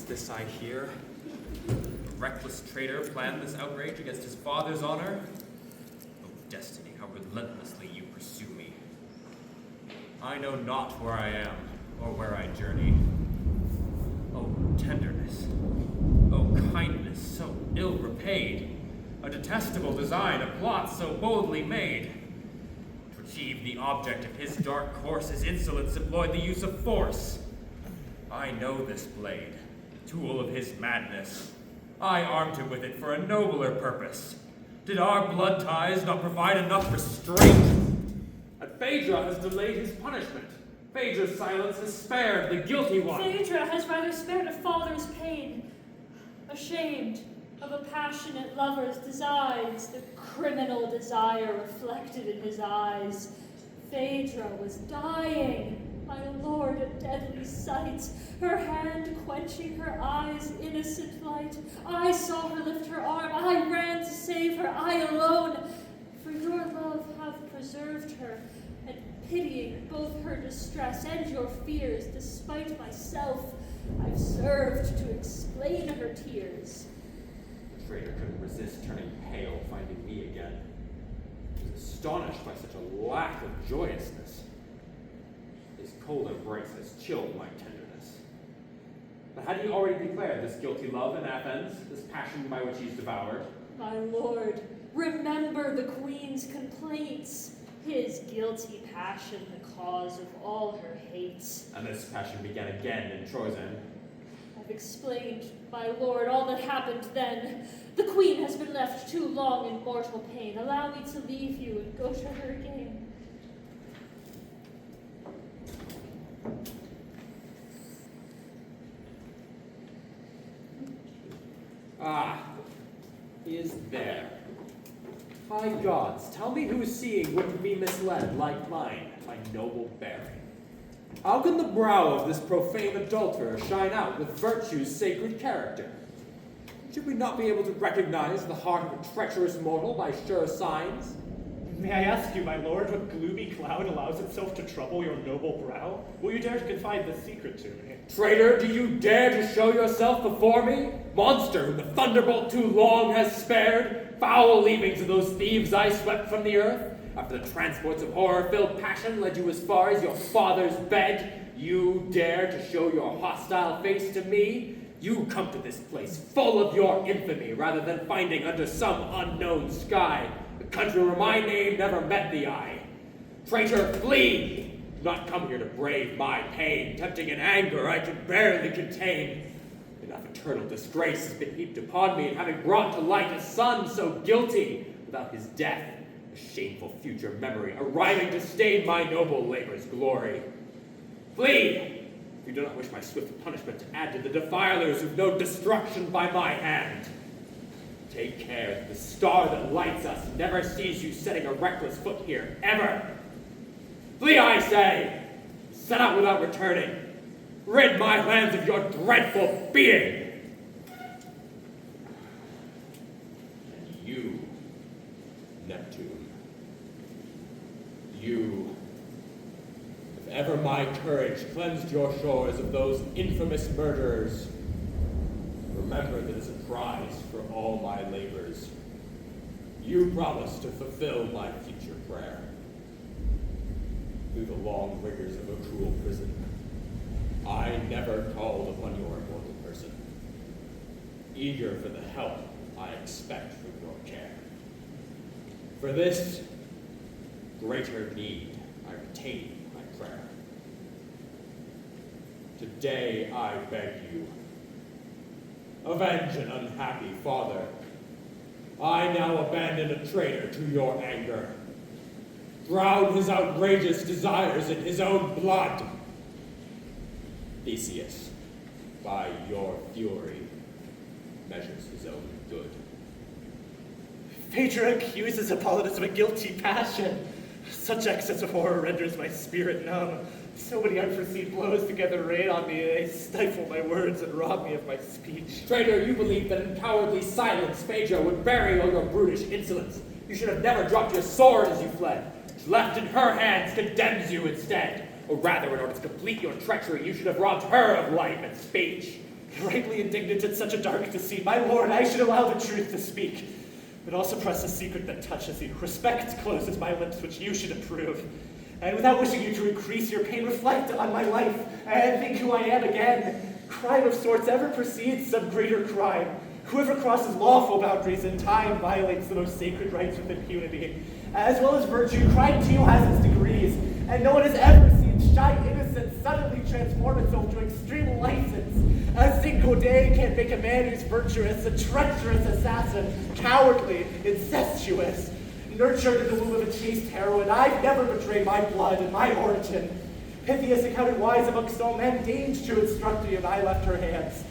this I hear? The reckless traitor planned this outrage against his father's honor? Oh, destiny, how relentlessly you pursue me. I know not where I am, or where I journey. Oh, tenderness. Oh, kindness so ill repaid. A detestable design, a plot so boldly made. To achieve the object of his dark course, his insolence employed the use of force. I know this blade, tool of his madness. I armed him with it for a nobler purpose. Did our blood ties not provide enough restraint? And Phaedra has delayed his punishment. Phaedra's silence has spared the guilty one. Phaedra has rather spared a father's pain. Ashamed of a passionate lover's designs, the criminal desire reflected in his eyes. Phaedra was dying. My lord, a deadly sight, her hand quenching her eyes' innocent light. I saw her lift her arm, I ran to save her, I alone. For your love have preserved her, and pitying both her distress and your fears, despite myself, I've served to explain her tears. The traitor couldn't resist turning pale, finding me again. He was astonished by such a lack of joyousness. His cold embrace has chilled my tenderness. But had he already declared this guilty love in Athens, this passion by which he's devoured? My lord, remember the queen's complaints. His guilty passion, the cause of all her hates. And this passion began again in Troezen. I've explained, my lord, all that happened then. The queen has been left too long in mortal pain. Allow me to leave you and go to her again. Ah, he is there. High gods, tell me whose seeing wouldn't be misled like mine, my noble bearing. How can the brow of this profane adulterer shine out with virtue's sacred character? Should we not be able to recognize the heart of a treacherous mortal by sure signs? May I ask you, my lord, what gloomy cloud allows itself to trouble your noble brow? Will you dare to confide this secret to me? Traitor, do you dare to show yourself before me? Monster whom the thunderbolt too long has spared? Foul leavings of those thieves I swept from the earth? After the transports of horror-filled passion led you as far as your father's bed, you dare to show your hostile face to me? You come to this place full of your infamy rather than finding under some unknown sky a country where my name never met the eye. Traitor, flee! Do not come here to brave my pain, tempting in anger I can barely contain. Enough eternal disgrace has been heaped upon me in having brought to light a son so guilty. Without his death, a shameful future memory arriving to stain my noble labor's glory. Flee! If you do not wish my swift punishment to add to the defilers who've known destruction by my hand. Take care that the star that lights us never sees you setting a reckless foot here, ever. Flee, I say! Set out without returning. Rid my lands of your dreadful being! And you, Neptune, you, if ever my courage cleansed your shores of those infamous murderers, remember that as a prize for all my labors, you promised to fulfill my future prayer. Through the long rigors of a cruel prison, I never called upon your immortal person, eager for the help I expect from your care. For this greater need, I retain my prayer. Today I beg you, avenge an unhappy father. I now abandon a traitor to your anger. Drown his outrageous desires in his own blood. Theseus, by your fury, measures his own good. Phaedra accuses Hippolyte of a guilty passion. Such excess of horror renders my spirit numb. So many unforeseen blows together rain on me, they stifle my words and rob me of my speech. Traitor, you believed that in cowardly silence Phaedra would bury all your brutish insolence. You should have never dropped your sword as you fled. Left in her hands condemns you instead. Or rather, in order to complete your treachery, you should have robbed her of life and speech. Rightly indignant at such a dark deceit, my lord, I should allow the truth to speak, but I'll suppress a secret that touches you. Respect closes my lips, which you should approve. And without wishing you to increase your pain, reflect on my life and think who I am again. Crime of sorts ever precedes some greater crime. Whoever crosses lawful boundaries in time violates the most sacred rights with impunity. As well as virtue, crime too has its degrees, and no one has ever seen shy innocence suddenly transform itself to extreme license. A single day can make a man who's virtuous a treacherous assassin, cowardly, incestuous. Nurtured in the womb of a chaste heroine, I've never betrayed my blood and my origin. Pythias accounted wise amongst all men, deigned to instruct me, and I left her hands.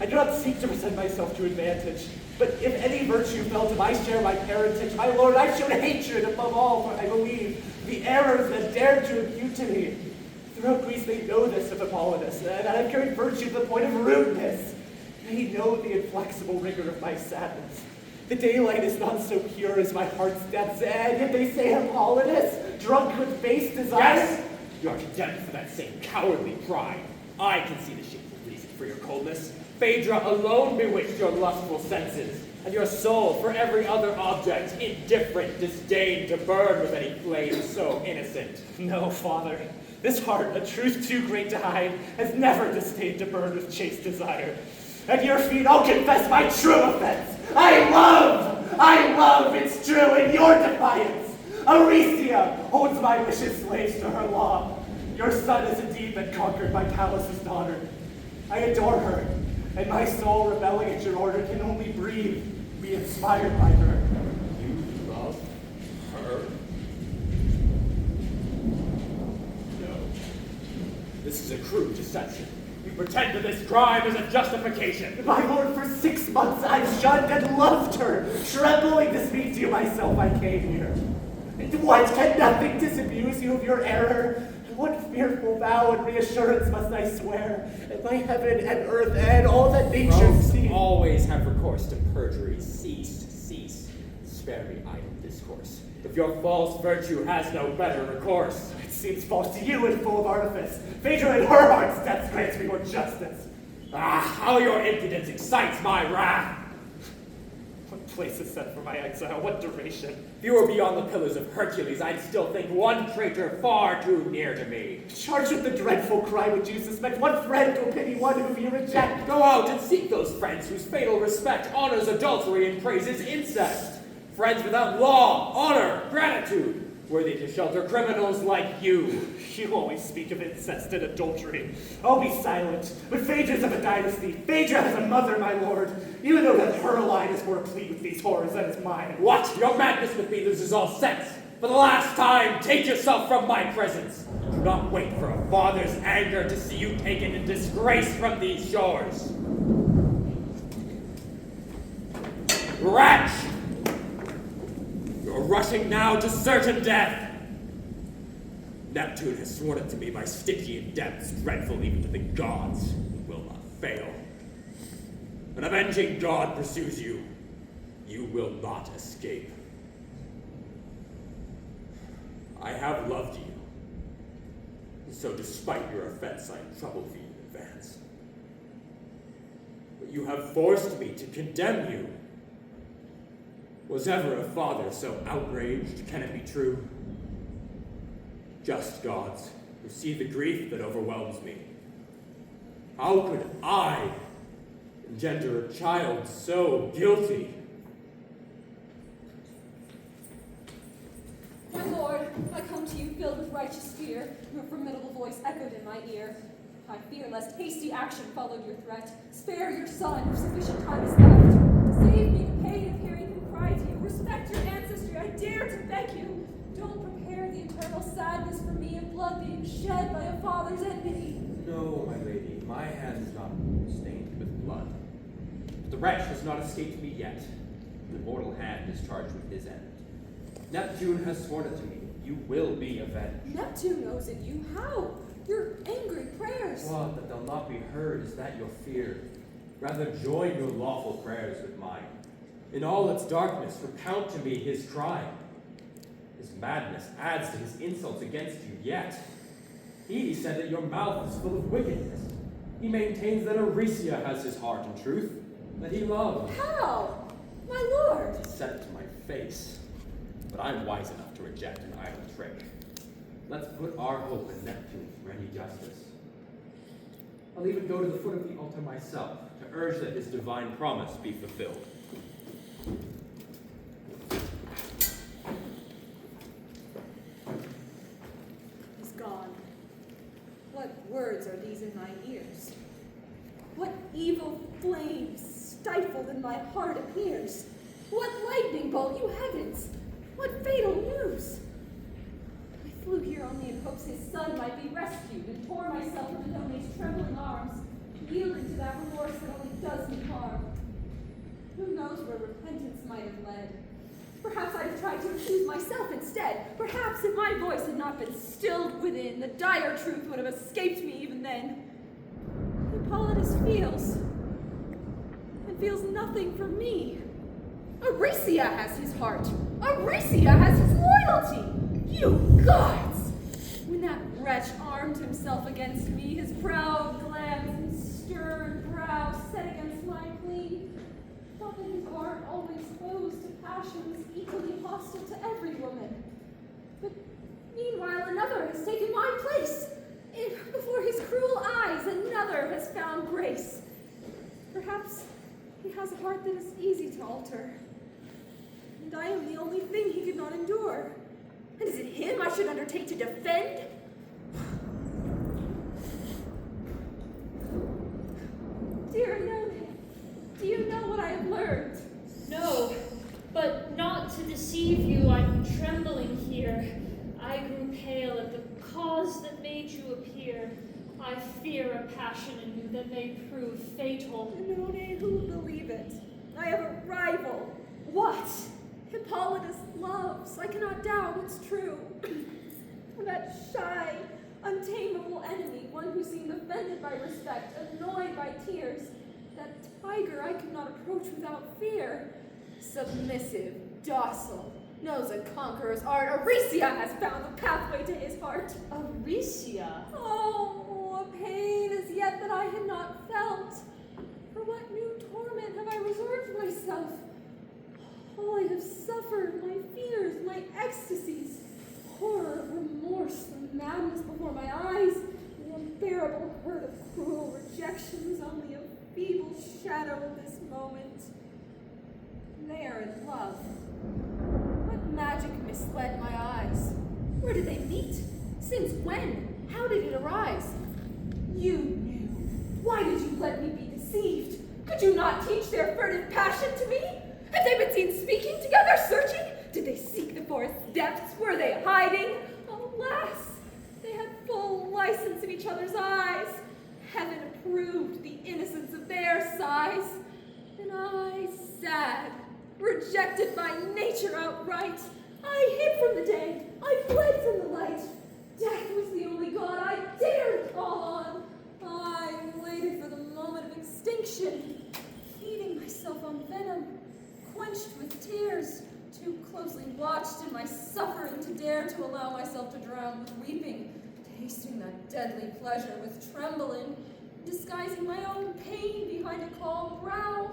I do not seek to present myself to advantage, but if any virtue fell to my share my parentage, my lord, I've shown hatred above all, for I believe the errors that dared to impute to me. Throughout Greece they know this of Hippolyte, and I've carried virtue to the point of rudeness. They know the inflexible rigor of my sadness. The daylight is not so pure as my heart's depths, and yet they say Hippolyte, drunk with base desire. Yes! You are condemned for that same cowardly pride. I can see the shameful reason for your coldness. Phaedra alone bewitched your lustful senses, and your soul, for every other object, indifferent, disdained to burn with any flame so innocent. No, father. This heart, a truth too great to hide, has never disdained to burn with chaste desire. At your feet, I'll confess my true offense. I love, it's true, in your defiance. Aricia holds my wishes slaves to her law. Your son has indeed been conquered by Pallas's daughter. I adore her, and my soul, rebelling at your order, can only breathe, be inspired by her. You love her? No. This is a crude deception. You pretend that this crime is a justification. My lord, for 6 months I've shunned and loved her. Trembling to speak to you myself, I came here. And what, can nothing disabuse you of your error? What fearful vow and reassurance must I swear? And by heaven and earth and all that nature Rogues sees. always have recourse to perjury. Cease. Spare me idle discourse. If your false virtue has no better recourse. It seems false to you and full of artifice. Phaedra in her heart's depths grants me your justice. Ah, how your impudence excites my wrath! What place is set for my exile? What duration? If you were beyond the pillars of Hercules, I'd still think one traitor far too near to me. Charged with the dreadful crime which you suspect, one friend will pity one whom you reject. Go out and seek those friends whose fatal respect honors adultery and praises incest. Friends without law, honor, gratitude, worthy to shelter criminals like you. You always speak of incest and adultery. I'll be silent, but Phaedra's of a dynasty. Phaedra has a mother, my lord. You know that her line is more replete with these horrors than is mine. What? Your madness with me loses all sense. For the last time, take yourself from my presence. Do not wait for a father's anger to see you taken in disgrace from these shores. Wretch! You're rushing now to certain death. Neptune has sworn it to me by Stygian depths, dreadful even to the gods, who will not fail. An avenging god pursues you. You will not escape. I have loved you. So despite your offense, I am troubled for you in advance. But you have forced me to condemn you. Was ever a father so outraged? Can it be true? Just gods, who see the grief that overwhelms me. How could I engender a child so guilty? My lord, I come to you filled with righteous fear. Your formidable voice echoed in my ear. I fear lest hasty action followed your threat. Spare your son, if sufficient time is left. Save me the pain of hearing him cry to you. Respect your ancestry, I dare to beg you. Don't prepare the eternal sadness for me of blood being shed by a father's enmity. No, my lady, my hand is not stained with blood. But the wretch has not escaped me yet. The mortal hand is charged with his end. Neptune has sworn it to me. You will be avenged. Neptune knows it. You how? Your angry prayers. What, that they'll not be heard, is that your fear? Rather join your lawful prayers with mine. In all its darkness, recount to me his crime. His madness adds to his insults against you yet. He said that your mouth is full of wickedness. He maintains that Aricia has his heart in truth, that he loves. How? My lord! Set to my face. But I'm wise enough to reject an idle trick. Let's put our hope in Neptune for any justice. I'll even go to the foot of the altar myself to urge that his divine promise be fulfilled. He's gone. What words are these in my ears? What evil flame stifled in my heart appears? What lightning bolt, you heavens? What fatal news? I flew here only in hopes his son might be rescued, and tore myself from Oenone's trembling arms, yielding to that remorse that only does me harm. Who knows where repentance might have led? Perhaps I'd have tried to accuse myself instead. Perhaps if my voice had not been stilled within, the dire truth would have escaped me even then. Hippolyte feels nothing for me. Aricia has his heart. Aricia has his loyalty. You gods! When that wretch armed himself against me, his proud glance and stern brow set against my plea, thought that his heart, always closed to passions equally hostile to every woman. But meanwhile another has taken my place. Before his cruel eyes, another has found grace. Perhaps he has a heart that is easy to alter. And I am the only thing he could not endure. And is it him I should undertake to defend? Dear Oenone, do you know what I have learned? No, but not to deceive you, I'm trembling here. I grew pale at the cause that made you appear. I fear a passion in you that may prove fatal. Oenone, who will believe it? I have a rival. What? Hippolytus loves. I cannot doubt it's true. That shy, untamable enemy, one who seemed offended by respect, annoyed by tears. That tiger I could not approach without fear. Submissive, docile, knows a conqueror's art. Aricia has found the pathway to his heart. Aricia? Oh, a pain as yet that I had not felt. For what new torment have I reserved myself? All I have suffered, my fears, my ecstasies, horror, remorse, the madness before my eyes, the unbearable hurt of cruel rejections, only a feeble shadow of this moment. They are in love. What magic misled my eyes? Where did they meet? Since when? How did it arise? You knew. Why did you let me be deceived? Could you not teach their furtive passion to me? Had they been seen speaking together, searching? Did they seek the forest's depths? Were they hiding? Alas, they had full license in each other's eyes. Heaven approved the innocence of their sighs. And I, sad, rejected by nature outright, I hid from the day, I fled from the light. Death was the only god I dared call on. I waited for the moment of extinction, feeding myself on venom, quenched with tears, too closely watched in my suffering to dare to allow myself to drown with weeping, tasting that deadly pleasure with trembling, disguising my own pain behind a calm brow.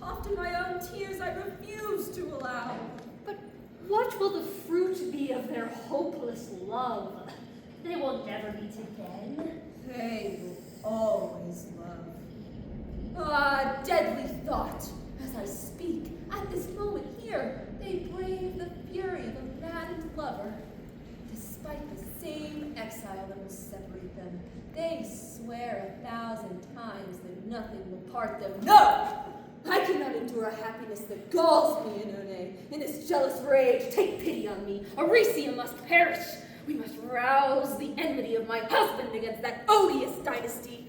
Often my own tears I refuse to allow. But what will the fruit be of their hopeless love? They will never meet again. They will always love. Ah, deadly thought! As I speak, at this moment here, they brave the fury of a maddened lover. Despite the same exile that will separate them, they swear 1,000 times that nothing will part them. No! I cannot endure a happiness that galls me, Oenone. In this jealous rage, take pity on me. Aricia must perish. We must rouse the enmity of my husband against that odious dynasty.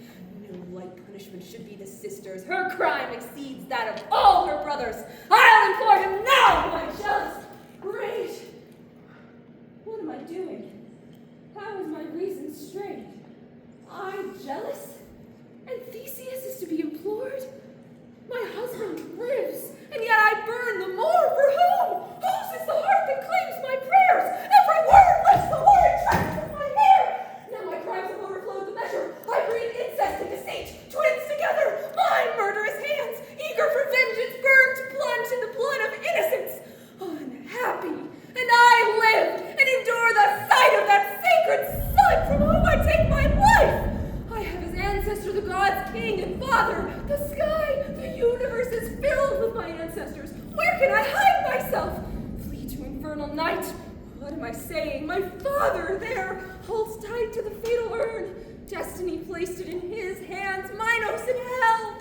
No light punishment should be the sister's. Her crime exceeds that of all her brothers. I'll implore him now, my jealous rage. What am I doing? How is my reason strayed? I'm jealous? And Theseus is to be implored? My husband lives, and yet I burn the more. For whom? Whose is the heart that claims my prayers? Every word lifts the horrid tracks of my hair. Now my crimes have overflowed the measure. I breathe incest and deceit.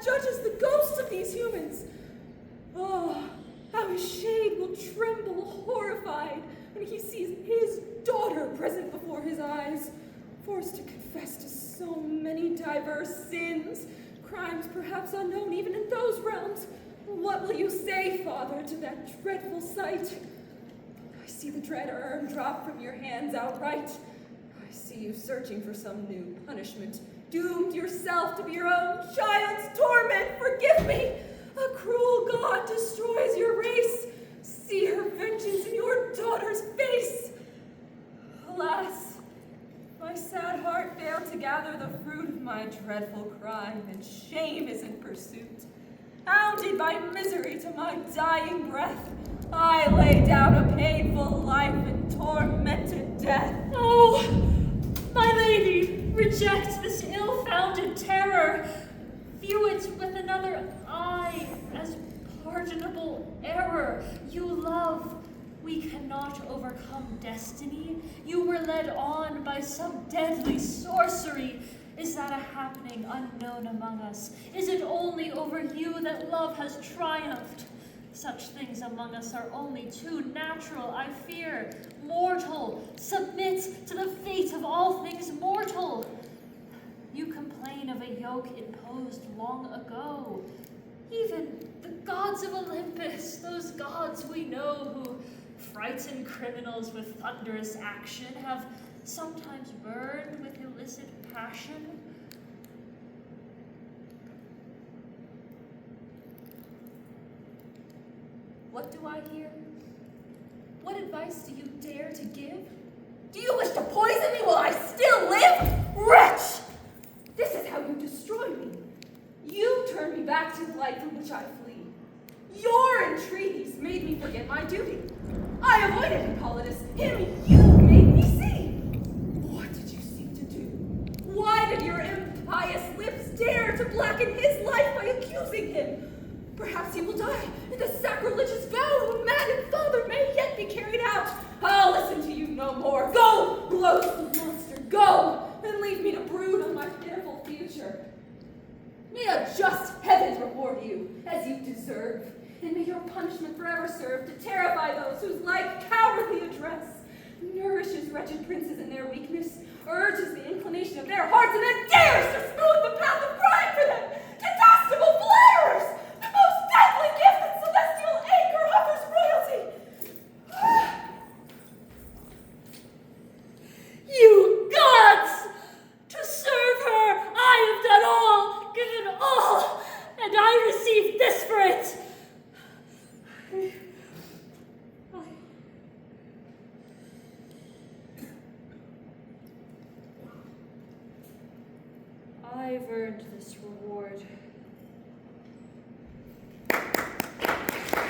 judges the ghosts of these humans. Oh, how his shade will tremble horrified when he sees his daughter present before his eyes, forced to confess to so many diverse sins, crimes perhaps unknown even in those realms. What will you say, Father, to that dreadful sight? I see the dread urn drop from your hands outright. I see you searching for some new punishment, doomed yourself to be your own child's torment. Forgive me! A cruel God destroys your race. See her vengeance in your daughter's face. Alas, my sad heart failed to gather the fruit of my dreadful crime, and shame is in pursuit. Hounded by misery to my dying breath, I lay down a painful life in tormented death. Oh, my lady, reject this ill-founded terror. View it with another eye as pardonable error. You love. We cannot overcome destiny. You were led on by some deadly sorcery. Is that a happening unknown among us? Is it only over you that love has triumphed? Such things among us are only too natural, I fear. Mortal, submit to the fate of all things mortal. You complain of a yoke imposed long ago. Even the gods of Olympus, those gods we know who frighten criminals with thunderous action, have sometimes burned with illicit passion. What do I hear? What advice do you dare to give? Do you wish to poison me while I still live? Wretch! This is how you destroy me. You turn me back to the life from which I flee. Your entreaties made me forget my duty. I avoided Hippolytus. Him you made me see. What did you seek to do? Why did your impious lips dare to blacken his life by accusing him? Perhaps he will die, and the sacrilegious vow of a maddened father may yet be carried out. I'll listen to you no more. Go, loathsome monster, go, and leave me to brood on my pitiful future. May a just heaven reward you, as you deserve, and may your punishment forever serve to terrify those whose like cowardly address nourishes wretched princes in their weakness, urges the inclination of their hearts, and then dares to smooth the path of crime for them. Detestable flatterers! The most deadly gift that celestial anger offers royalty! You gods! To serve her, I have done all, given all, and I received this for it. I've earned this reward.